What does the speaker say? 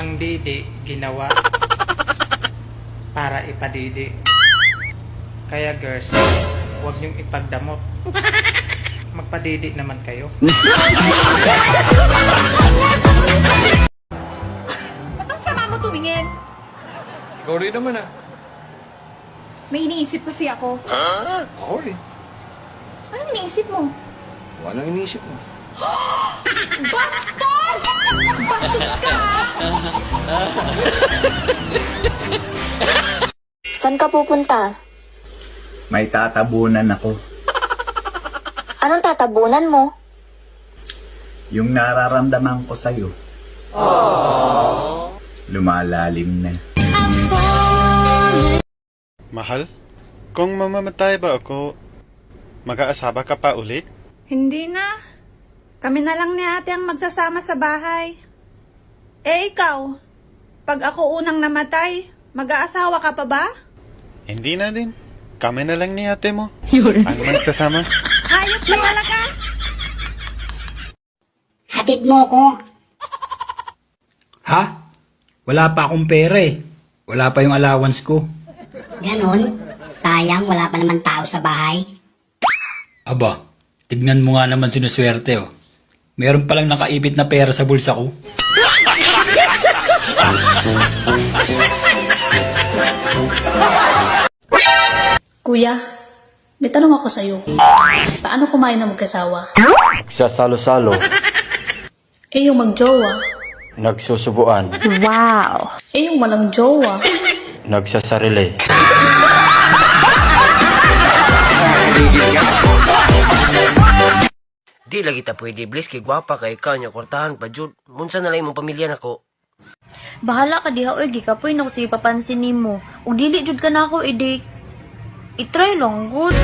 Ang didi ginawa para ipadidi. Kaya girls, huwag niyong ipagdamot. Magpadidi naman kayo. Ba't ang sama mo tumingin? Ikaw rin naman ah. May iniisip kasi ako. Ako rin. Anong iniisip mo? Kung anong iniisip mo. Bastos! Bastos ka! Saan ka pupunta? May tatabunan ako. Anong tatabunan mo? Yung nararamdaman ko sa'yo. Lumalalim na. Mahal, kung mamamatay ba ako, mag-aasaba ka pa ulit? Hindi na. Kami na lang ni ate ang magsasama sa bahay. Eh ikaw, pag ako unang namatay, mag-aasawa ka pa ba? Hindi na din. Kami na lang ni ate mo. Ang magsasama. Hayop ka talaga. Hatid mo ko. Ha? Wala pa akong pera eh. Wala pa yung allowance ko. Ganon. Sayang, wala pa naman tao sa bahay. Aba, tignan mo nga naman sinuswerte oh. Meron palang nakaipit na pera sa bulsa ko. Kuya, may tanong ako sa'yo. Paano kumain ng mag-asawa? Nagsasalo-salo, Eh yung mag-jowa. nagsusubuan, Eh yung walang jowa. nagsasarili. Di lagi ta pwede, Bliss, kay gwapa kay ikaw niya kwartahan pa jud. Munsa na lang imong pamilya nako. Bahala ka diha oy, gikapoy na ko sige papansin nimo. Ug dili jud ka na ako i-try lang good.